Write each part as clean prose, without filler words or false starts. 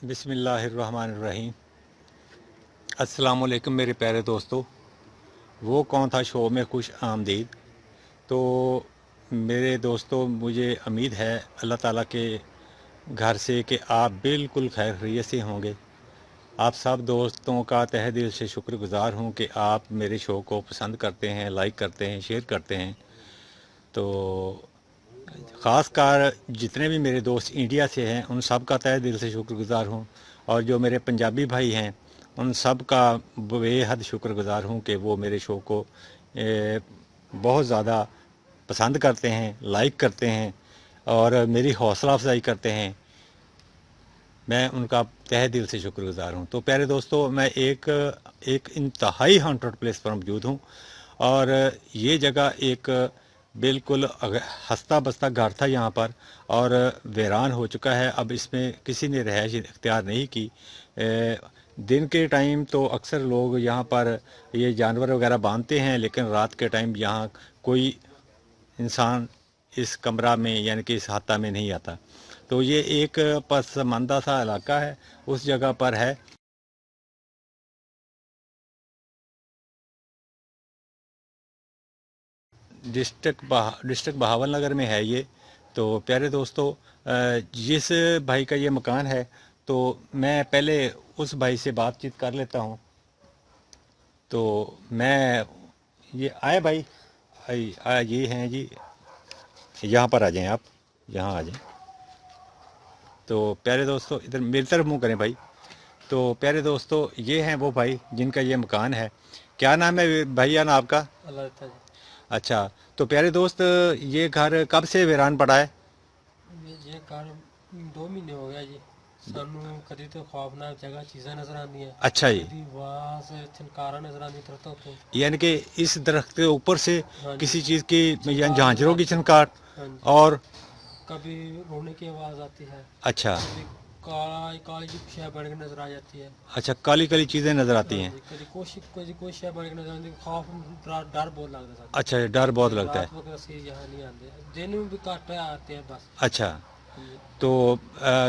बिस्मिल्लाहिर्रहमानिर्रहीम। अस्सलाम वालेकुम मेरे प्यारे दोस्तों। वो कौन था शो में खुश आमदीद। तो मेरे दोस्तों, मुझे उम्मीद है अल्लाह ताला के घर से कि आप बिल्कुल खैर खैरियत से होंगे। आप सब दोस्तों का तहे दिल से शुक्रगुजार हूँ कि आप मेरे शो को पसंद करते हैं, लाइक करते हैं, शेयर करते हैं। तो ख़ास कर जितने भी मेरे दोस्त इंडिया से हैं उन सब का तहे दिल से शुक्रगुजार हूँ, और जो मेरे पंजाबी भाई हैं उन सब का बेहद शुक्रगुजार हूँ कि वो मेरे शो को बहुत ज़्यादा पसंद करते हैं, लाइक करते हैं और मेरी हौसला अफजाई करते हैं। मैं उनका तहे दिल से शुक्रगुजार हूँ। तो प्यारे दोस्तों, मैं एक इंतहाई हॉन्टेड प्लेस पर मौजूद हूँ, और ये जगह एक बिल्कुल हंसता बसता घर था यहाँ पर, और वीरान हो चुका है। अब इसमें किसी ने रहायश इख्तियार नहीं की। दिन के टाइम तो अक्सर लोग यहाँ पर ये जानवर वगैरह बांधते हैं, लेकिन रात के टाइम यहाँ कोई इंसान इस कमरा में यानी कि इस हाता में नहीं आता। तो ये एक पसमानदा सा इलाका है, उस जगह पर है। डिस्ट्रिक्ट बहावल नगर में है ये। तो प्यारे दोस्तों, जिस भाई का ये मकान है, तो मैं पहले उस भाई से बातचीत कर लेता हूँ। तो मैं ये आए भाई, ये हैं जी, यहाँ पर आ जाएं आप, यहाँ आ जाएं। तो प्यारे दोस्तों, इधर मेरी तरफ मुँह करें भाई। तो प्यारे दोस्तों, ये हैं वो भाई जिनका ये मकान है। क्या नाम है भैया ना आपका? अल्लाह जी। अच्छा, तो प्यारे दोस्त, ये घर कब से वीरान पड़ा है? ये कार 2 महीने हो गया जी। सानू कभी तो खौफनाक जगह चीज़ें नजर आती हैं, अच्छा जी, कभी वहाँ से छनकारा नजर आती तरतों तो। यानी कि इस दरख्त के ऊपर से हाँ जी, किसी चीज़ की या छनकार नजर झांझरों की आती है। छनकार। हाँ जी, और कभी रोने की आवाज़ आती है, अच्छा, कभी काला काली की शय बन के नजर आ जाती है। अच्छा, काली काली चीज़ें नज़र आती हाँ हैं। जी, कभी कोई शय बन के नजर आती है। खौफ डर बहुत लगता है अच्छा, डर बहुत सानू। लगता है। रात वक्त ਅਸੀਂ यहाँ नहीं आते, दिन में भी घट आते हैं बस। अच्छा, हाँ जी। तो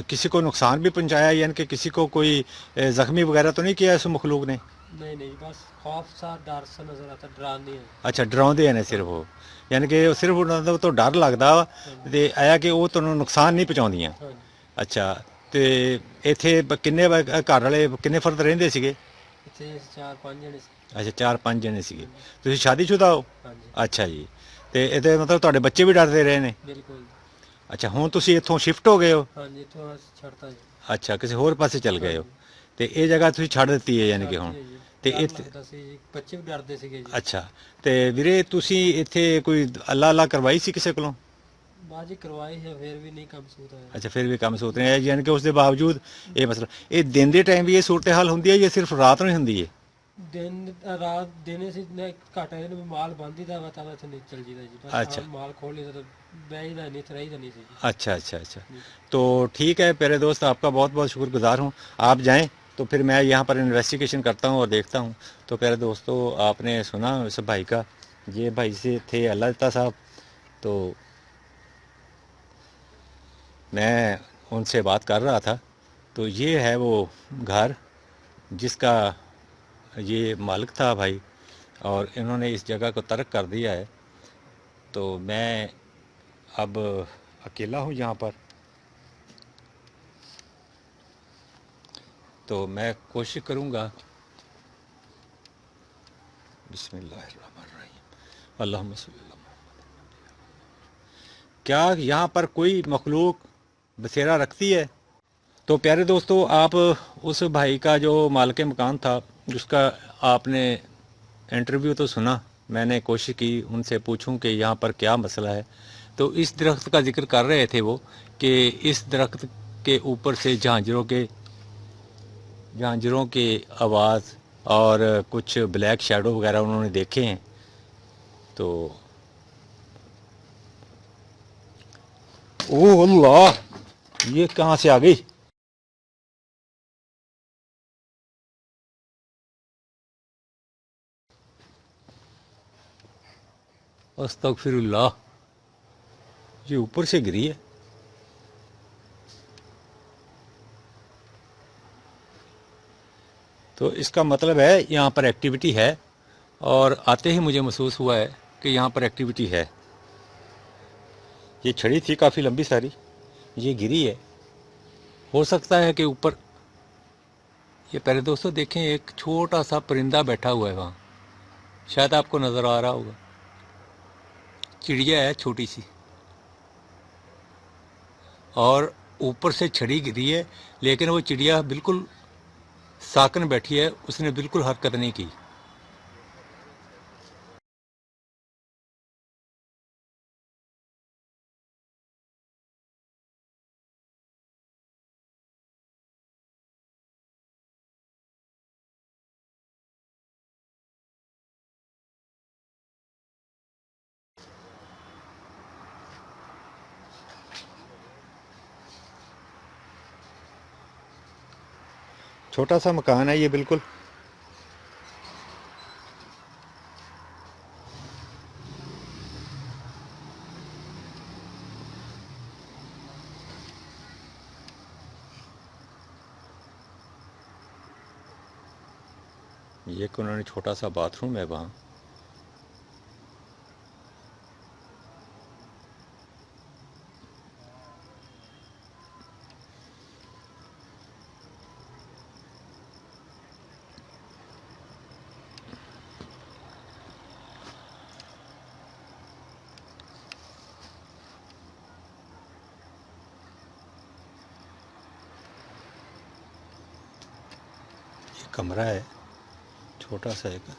किसी को नुकसान भी पहुंचाया, यानी कि किसी को कोई ज़ख्मी वगैरह तो नहीं किया इस मखलूक ने? नहीं नहीं, बस खौफ सा डर सा नजर आता, डरा नहीं है। अच्छा, डराਉਂਦੇ ਨੇ हाँ ਸਿਰਫ जी। ਉਹ, ਯਾਨੀ ਕਿ ਉਹ ਸਿਰਫ ਉਹਨਾਂ ਦਾ ਤੋਂ ਡਰ ਲੱਗਦਾ ਵਾ, हाँ जी। ਤੇ ਆਇਆ ਕਿ ਉਹ ਤੁਹਾਨੂੰ ਨੁਕਸਾਨ ਨਹੀਂ ਪਹੁੰਚਾਉਂਦੀਆਂ। हाँ जी। ਅੱਛਾ, ਤੇ ਇੱਥੇ ਕਿੰਨੇ ਘਰ ਵਾਲੇ ਕਿੰਨੇ ਫਰਦ ਰਹਿੰਦੇ ਸੀਗੇ? ਇੱਥੇ 4-5 ਜਣੇ ਸੀ। ਅੱਛਾ, 4-5 ਜਣੇ ਸੀਗੇ। हाँ जी। ਤੁਸੀਂ ਸ਼ਾਦੀशुदा ਹੋ? हाँ जी। ਅੱਛਾ ਜੀ। ਤੇ ਇਹਦੇ ਮਤਲਬ ਤੁਹਾਡੇ ਬੱਚੇ ਵੀ ਡਰਦੇ ਰਹੇ ਨੇ? ਬਿਲਕੁਲ। ਅੱਛਾ, ਹੁਣ ਤੁਸੀਂ ਇੱਥੋਂ ਸ਼ਿਫਟ ਹੋ ਗਏ ਹੋ? हाँ जी, ਇੱਥੋਂ ਛੱਡਤਾ ਜੀ। ਅੱਛਾ, ਕਿਸੇ ਹੋਰ ਪਾਸੇ ਚਲ हाँ ਗਏ ਹੋ, जी। ਤੇ ਇਹ ਜਗ੍ਹਾ ਤੁਸੀਂ ਛੱਡ ਦਿੱਤੀ ਹੈ ਯਾਨੀ ਕਿ ਹੁਣ? ਛੱਡਤੀ ਹੈ ਜੀ, ਤੇ ਡਰ ਇੱਥੇ ਲੱਗਦਾ ਸੀ ਜੀ, ਬੱਚੇ ਵੀ ਡਰਦੇ ਸੀਗੇ ਜੀ। ਅੱਛਾ, ਤੇ ਵੀਰੇ ਤੁਸੀਂ ਇੱਥੇ ਕੋਈ ਅੱਲਾ ਅੱਲਾ ਕਰਵਾਈ ਸੀ ਕਿਸੇ ਕੋਲੋਂ? ਬਾਜੀ ਕਰਵਾਈ ਹੈ, ਫਿਰ ਵੀ ਨਹੀਂ ਕੰਮ ਸੂਤ ਹੋਇਆ ਅੱਛਾ, ਫਿਰ ਵੀ ਕੰਮ ਸੋਚ ਰਹੇ ਆ, ਯਾਨੀ ਕਿ ਉਸ ਦੇ ਬਾਵਜੂਦ ਇਹ ਮਸਲਾ, ਇਹ ਦਿਨ ਦੇ ਟਾਈਮ ਵੀ ਇਹ ਸੂਰਤ ਹਾਲ ਹੁੰਦੀ ਹੈ ਜਾਂ ਸਿਰਫ ਰਾਤ ਨੂੰ ਹੀ ਹੁੰਦੀ ਹੈ? ਦਿਨ ਰਾਤ ਦਿਨੇ ਸੀ ਨੇ ਘੱਟ ਇਹਨੂੰ ਵੀ ਮਾਲ ਬੰਦੀ ਦਾ ਵਾ ਇੱਥੇ ਨਹੀਂ ਚੱਲ ਜੀਦਾ ਜੀ। ਬਸ अच्छा, ਸ਼ਾਮ ਮਾਲ ਖੋਲ ਲਈ ਤਾਂ ਬਹਿ ਦਾ ਨਹੀਂ ਤੇ ਰਹੀ ਦਾ ਨਹੀਂ ਸੀ ਜੀ। अच्छा, अच्छा, अच्छा। जी। तो ठीक है प्यारे दोस्त, आपका बहुत बहुत शुक्रगुजार हूँ। आप जाएं तो फिर मैं यहाँ पर इन्वेस्टिगेशन करता हूँ और देखता हूँ। तो प्यारे दोस्तों, आपने सुना उस भाई का, ये भाई से थे अल्लाह साहब। तो मैं उनसे बात कर रहा था। तो ये है वो घर जिसका ये मालिक था भाई, और इन्होंने इस जगह को तर्क कर दिया है। तो मैं अब अकेला हूँ यहाँ पर। तो मैं कोशिश करूँगा। बिस्मिल्लाहिर्रहमानिर्रहीम, अल्लाहुम्मा सल्ली अला मुहम्मद। क्या यहाँ पर कोई मखलूक बसेरा रखती है? तो प्यारे दोस्तों, आप उस भाई का जो मालिक मकान था उसका आपने इंटरव्यू तो सुना। मैंने कोशिश की उनसे पूछूं कि यहाँ पर क्या मसला है। तो इस दरख्त का जिक्र कर रहे थे वो, कि इस दरख्त के ऊपर से झांझरों की आवाज़ और कुछ ब्लैक शैडो वगैरह उन्होंने देखे हैं। तो ओह अल्लाह, ये कहाँ से आ गई? अस्तगफिरुल्लाह, ये ऊपर से गिरी है। تو اس کا مطلب ہے یہاں پر ایکٹیویٹی ہے، اور آتے ہی مجھے محسوس ہوا ہے کہ یہاں پر ایکٹیویٹی ہے۔ یہ چھڑی تھی کافی لمبی ساری، یہ گری ہے، ہو سکتا ہے کہ اوپر یہ پہلے دوستوں دیکھیں ایک چھوٹا سا پرندہ بیٹھا ہوا ہے وہاں، شاید آپ کو نظر آ رہا ہوگا، چڑیا ہے چھوٹی سی، اور اوپر سے چھڑی گری ہے، لیکن وہ چڑیا بالکل ساکن بیٹھی ہے، اس نے بالکل حرکت نہیں کی۔ چھوٹا سا مکان ہے یہ بالکل، یہ کہ انہوں نے چھوٹا سا باتھ روم ہے وہاں۔ یہ کمرہ ہے چھوٹا سا ایک۔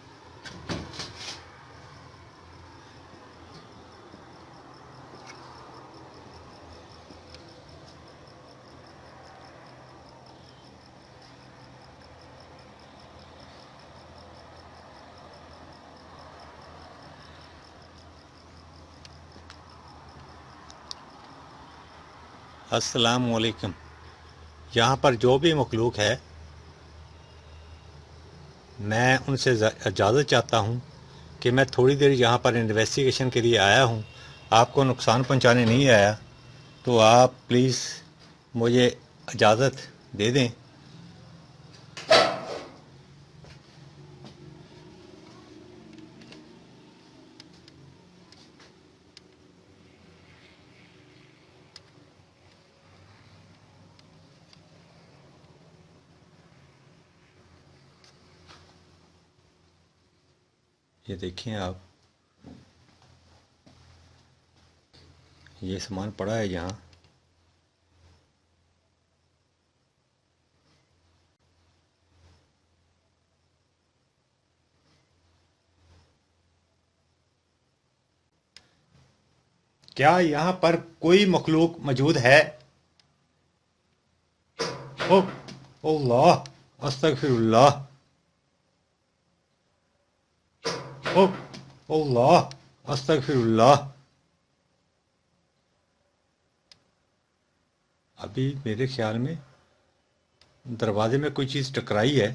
السلام علیکم۔ یہاں پر جو بھی مخلوق ہے، میں ان سے اجازت چاہتا ہوں کہ میں تھوڑی دیر یہاں پر انویسٹیگیشن کے لیے آیا ہوں، آپ کو نقصان پہنچانے نہیں آیا، تو آپ پلیز مجھے اجازت دے دیں۔ یہ دیکھیں آپ، یہ سامان پڑا ہے یہاں۔ کیا یہاں پر کوئی مخلوق موجود ہے؟ او اللہ، استغفر اللہ، او اللہ، استغفر اللہ۔ ابھی میرے خیال میں دروازے میں کوئی چیز ٹکرائی ہے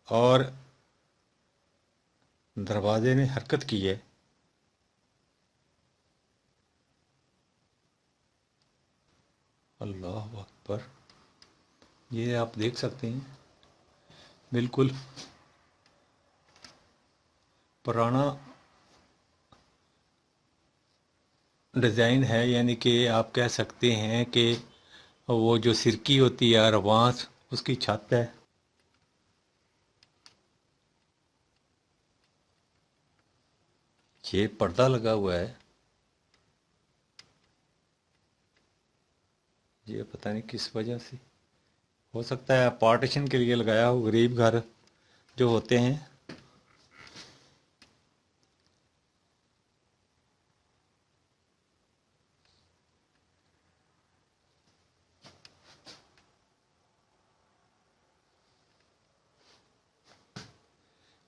اور دروازے نے حرکت کی ہے۔ اللہ اکبر، یہ آپ دیکھ سکتے ہیں بالکل پرانا ڈیزائن ہے، یعنی کہ آپ کہہ سکتے ہیں کہ وہ جو سرکی ہوتی ہے روانس، اس کی چھت ہے۔ یہ پردہ لگا ہوا ہے، یہ پتہ نہیں کس وجہ سے، ہو سکتا ہے پارٹیشن کے لیے لگایا ہو، غریب گھر جو ہوتے ہیں۔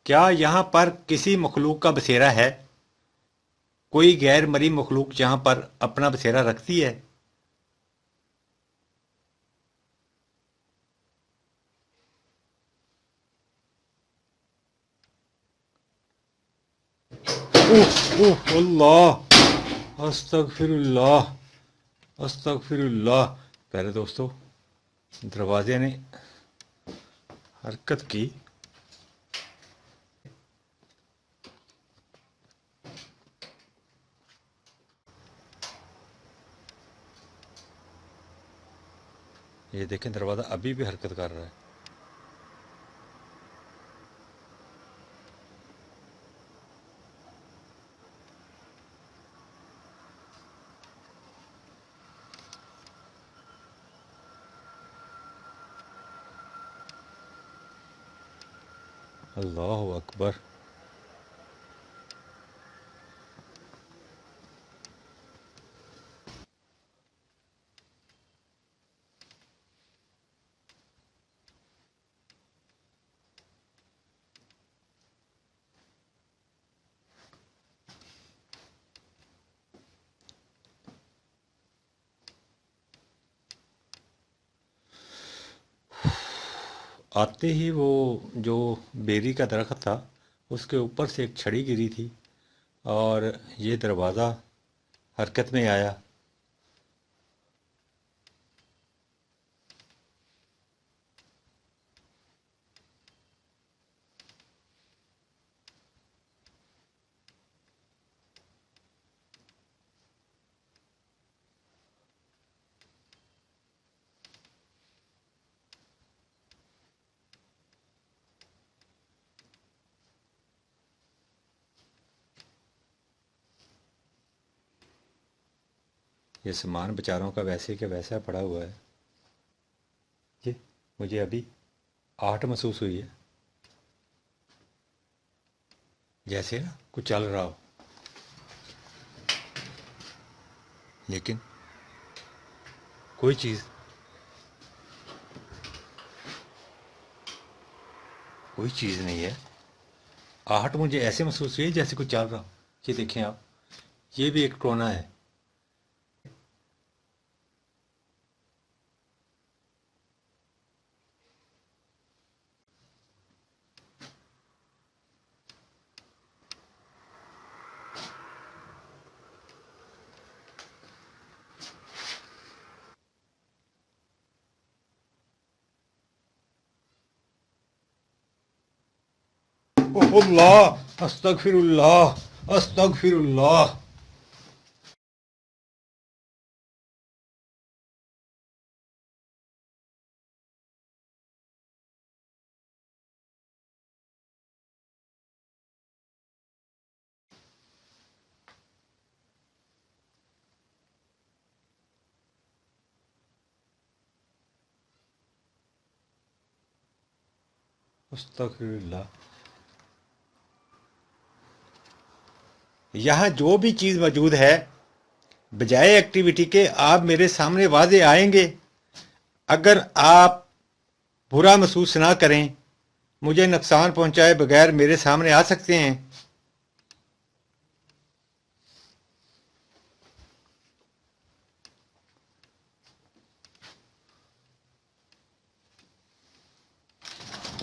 کیا یہاں پر کسی مخلوق کا بسیرا ہے؟ کوئی غیر مری مخلوق یہاں پر اپنا بسیرا رکھتی ہے؟ اوہ اوہ اللہ، استغفر اللہ، استغفر اللہ۔ پہلے دوستو دروازے نے حرکت کی، ये देखें दरवाज़ा अभी भी हरकत कर रहा है। अल्लाह अकबर। आते ही वो जो बेरी का दरख्त था उसके ऊपर से एक छड़ी गिरी थी और ये दरवाज़ा हरकत में आया। ये सामान बेचारों का वैसे के वैसा पड़ा हुआ है। ये मुझे अभी आहट महसूस हुई है, जैसे ना कुछ चल रहा हो, लेकिन कोई चीज़ नहीं है। आहट मुझे ऐसे महसूस हुई है जैसे कुछ चल रहा हो। ये देखें आप, ये भी एक टोना है। अल्लाह अस्तगफिरुल्लाह अस्तगफिरुल्लाह। अस्तगफिरुल्लाह। यहाँ जो भी चीज़ मौजूद है, बजाय एक्टिविटी के आप मेरे सामने वाजे आएंगे। अगर आप बुरा महसूस ना करें, मुझे नुकसान पहुंचाए बगैर मेरे सामने आ सकते हैं।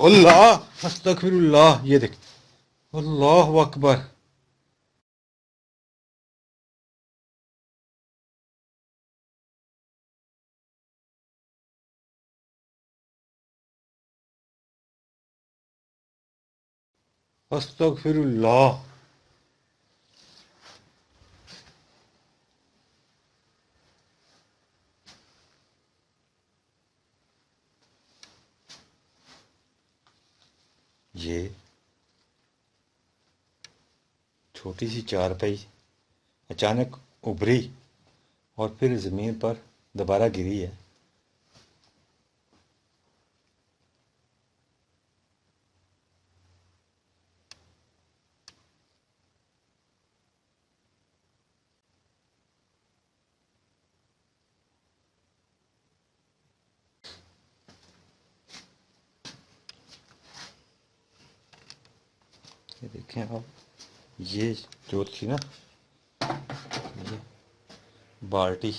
अल्लाह अस्तगफिरुल्लाह। ये देख, अल्लाह अकबर। अस्तगफिरुल्लाह। ये छोटी सी चारपाई अचानक उभरी और फिर ज़मीन पर दोबारा गिरी है। ये देखें आप, ये जो थी ना, ये बाल्टी,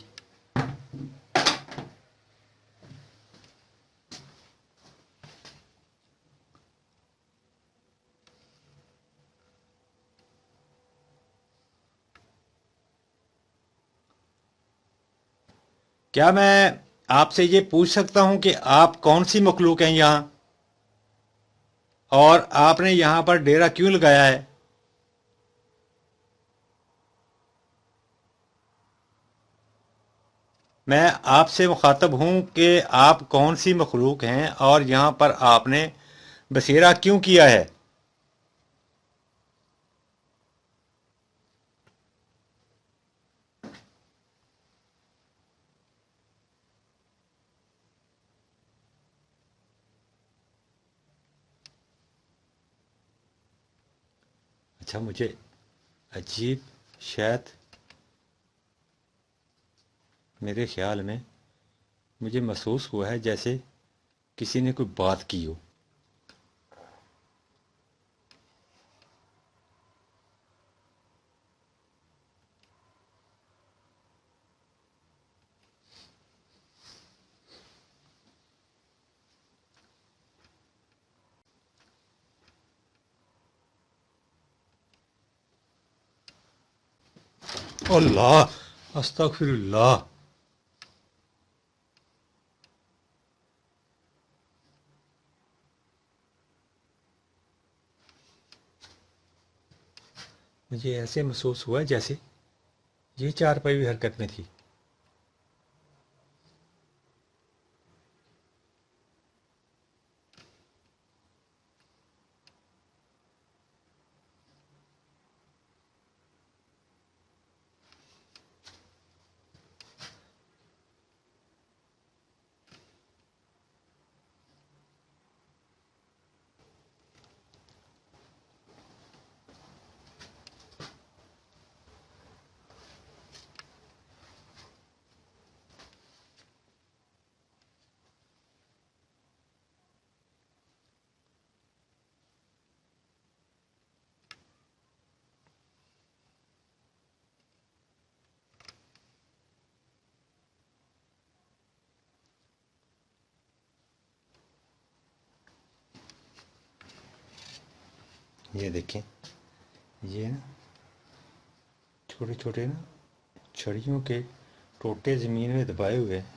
क्या मैं आपसे ये पूछ सकता हूं कि आप कौन सी मखलूक हैं यहाँ, और आपने यहाँ पर डेरा क्यों लगाया है? میں آپ سے مخاطب ہوں کہ آپ کون سی مخلوق ہیں اور یہاں پر آپ نے بسیرا کیوں کیا ہے؟ اچھا، مجھے عجیب، شاید میرے خیال میں مجھے محسوس ہوا ہے جیسے کسی نے کوئی بات کی ہو۔ اللہ، استغفر اللہ۔ مجھے ایسے محسوس ہوا جیسے یہ چارپائی حرکت میں تھی۔ یہ دیکھیں، یہ نا چھوٹے چھوٹے نا چھڑیوں کے ٹوٹے زمین میں دبائے ہوئے ہیں۔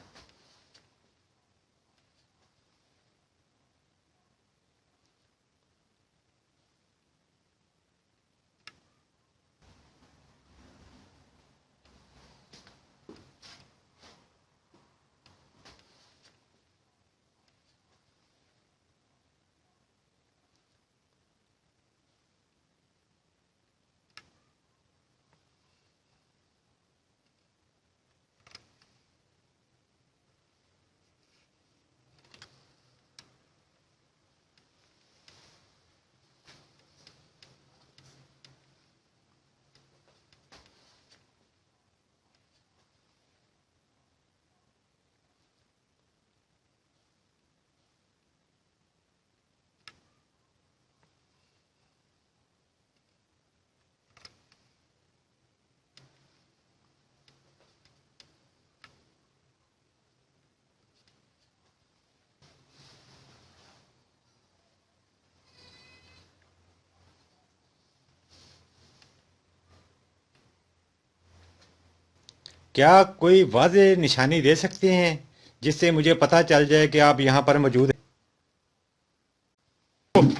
کیا کوئی واضح نشانی دے سکتے ہیں جس سے مجھے پتہ چل جائے کہ آپ یہاں پر موجود ہیں؟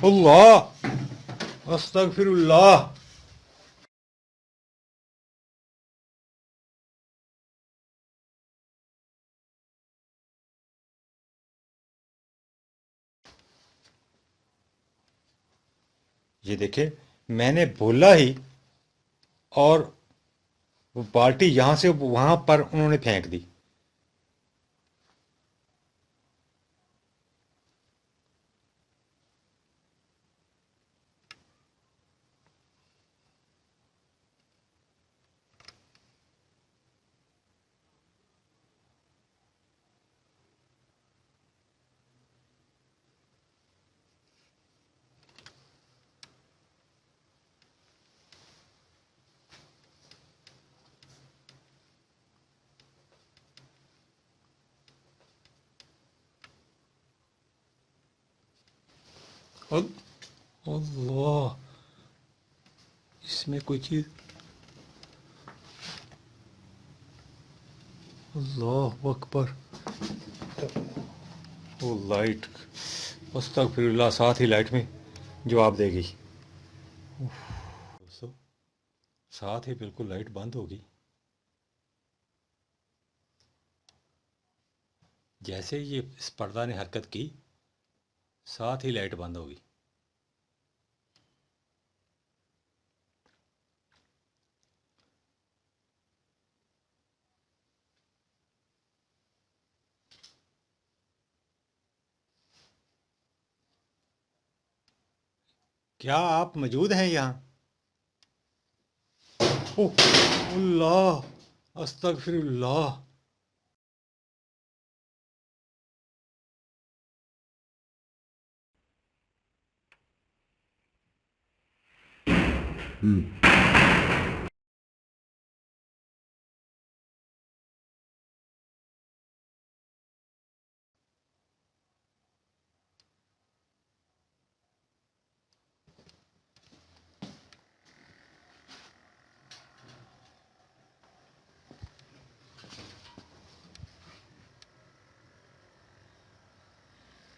اللہ، استغفر اللہ۔ یہ دیکھیں، میں نے بولا ہی اور وہ بالٹی یہاں سے وہاں پر انہوں نے پھینک دی۔ اللہ، اس میں کوئی چیز، اللہ اکبر۔ وہ لائٹ، استغفر اللہ، ساتھ ہی لائٹ میں جواب دے گئی۔ دوستو، ساتھ ہی بالکل لائٹ بند ہو گئی۔ जैसे ही ये इस पर्दा ने हरकत की, साथ ही लाइट बंद हो गई। क्या आप मौजूद हैं यहाँ? ओह अल्लाह, अस्तगफिरुल्लाह।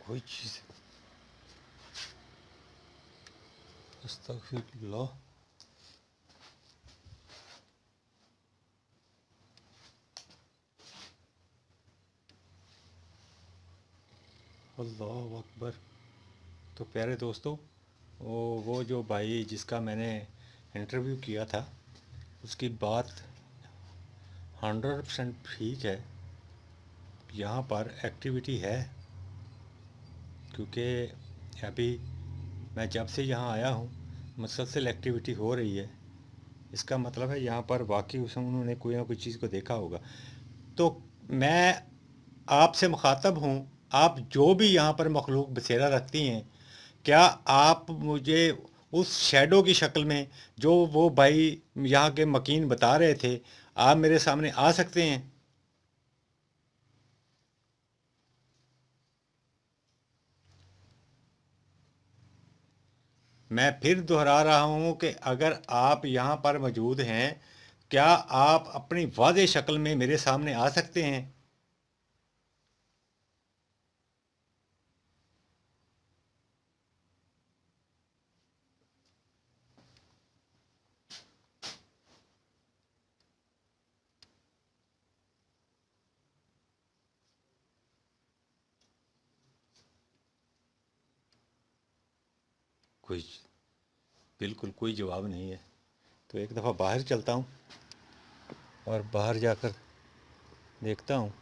कोई चीज़, अस्तगफिरुल्लाह। अल्लाह अकबर। तो प्यारे दोस्तों, वो जो भाई जिसका मैंने इंटरव्यू किया था, उसकी बात 100% ठीक है। यहाँ पर एक्टिविटी है, क्योंकि अभी मैं जब से यहाँ आया हूँ मुसलसल एक्टिविटी हो रही है। इसका मतलब है यहाँ पर वाकई उसमें उन्होंने कोई ना कोई चीज़ को देखा होगा। तो मैं आपसे मुखातब हूँ, आप जो भी यहाँ पर मखलूक बसेरा रखती हैं, क्या आप मुझे उस शैडो की शक्ल में, जो वो भाई यहाँ के मकीन बता रहे थे, आप मेरे सामने आ सकते हैं? मैं फिर दोहरा रहा हूँ कि अगर आप यहाँ पर मौजूद हैं, क्या आप अपनी वाज़ेह शक्ल में मेरे सामने आ सकते हैं? कोई, बिल्कुल कोई जवाब नहीं है। तो एक दफ़ा बाहर चलता हूँ और बाहर जाकर देखता हूँ।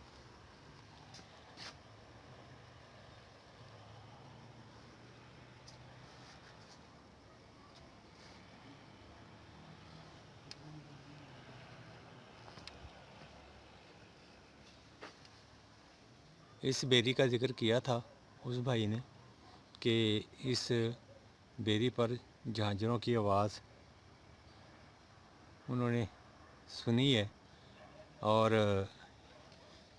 इस बेरी का ज़िक्र किया था उस भाई ने कि इस बेरी पर झांझरों की आवाज़ उन्होंने सुनी है, और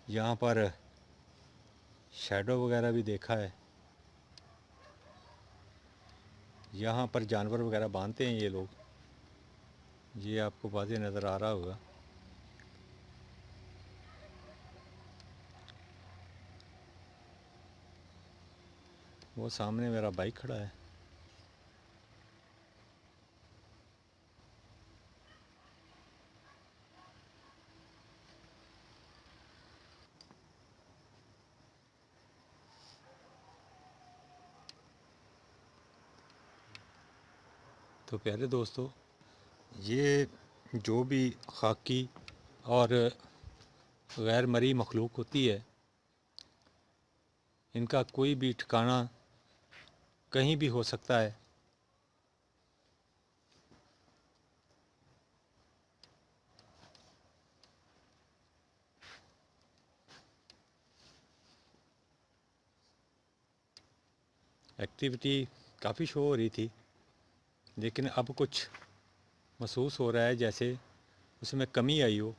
यहाँ पर शैडो वगैरह भी देखा है। यहाँ पर जानवर वगैरह बांधते हैं ये लोग, ये आपको वाज़ेह नज़र आ रहा होगा। वो सामने मेरा बाइक खड़ा है। तो प्यारे दोस्तों, ये जो भी खाकी और गैर मरी मखलूक होती है, इनका कोई भी ठिकाना कहीं भी हो सकता है। एक्टिविटी काफ़ी शो हो रही थी, लेकिन अब कुछ महसूस हो रहा है जैसे उसमें कमी आई हो।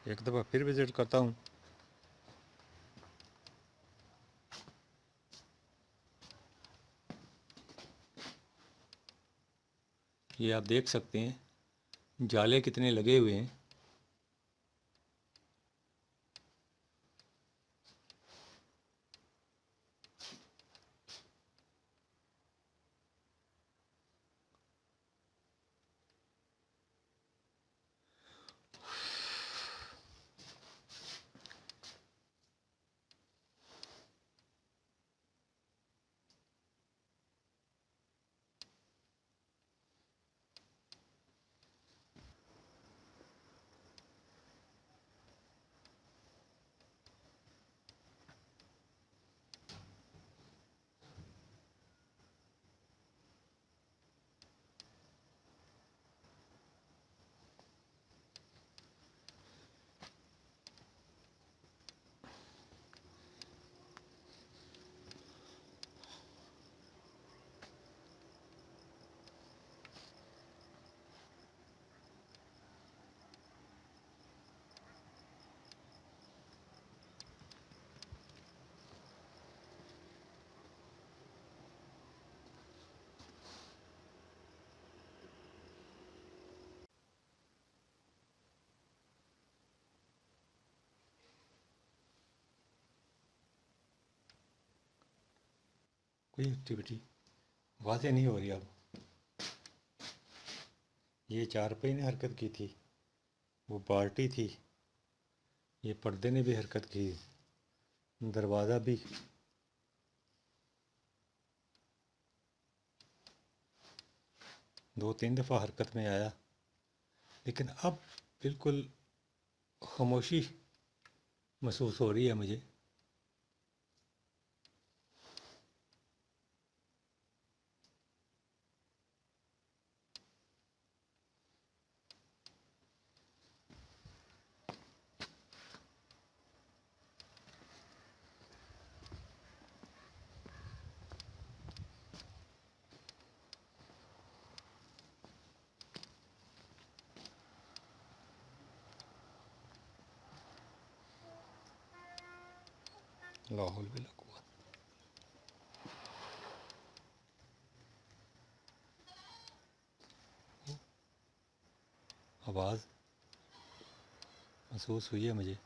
एक दफ़ा फिर विज़िट करता हूँ। ये आप देख सकते हैं जाले कितने लगे हुए हैं। कोई एक्टिविटी वाज़ेह नहीं हो रही अब। ये चारपाई ने हरकत की थी, वो बाल्टी थी, ये पर्दे ने भी हरकत की, दरवाज़ा भी। दो तीन दफ़ा हरकत में आया, लेकिन अब बिल्कुल खामोशी महसूस हो रही है मुझे। ला हौल वला कुव्वत। आवाज़ महसूस हुई है मुझे।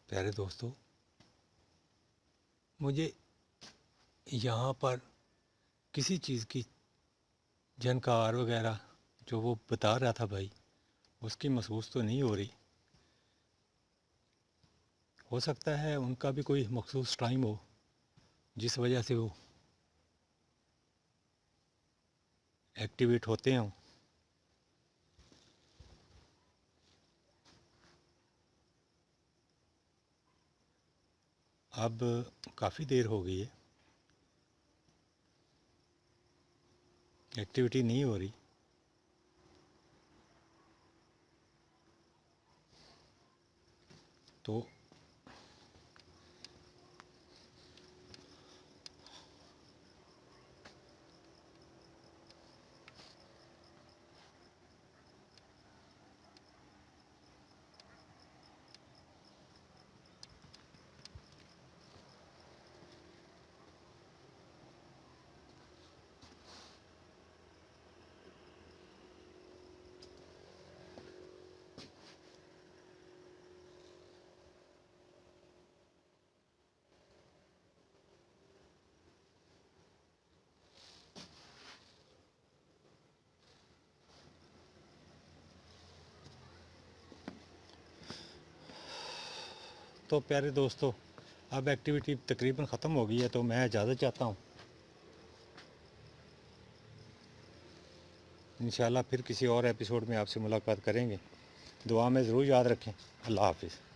प्यारे दोस्तों, मुझे यहाँ पर किसी चीज़ की जानकार वगैरह जो वो बता रहा था भाई, उसकी महसूस तो नहीं हो रही। हो सकता है उनका भी कोई मखसूस टाइम हो जिस वजह से वो एक्टिवेट होते हों। अब काफ़ी देर हो गई है, एक्टिविटी नहीं हो रही। तो प्यारे दोस्तों, अब एक्टिविटी तकरीबन ख़त्म हो गई है, तो मैं इजाज़त चाहता हूँ। इंशाल्लाह फिर किसी और एपिसोड में आपसे मुलाकात करेंगे। दुआ में ज़रूर याद रखें। अल्लाह हाफ़िज़।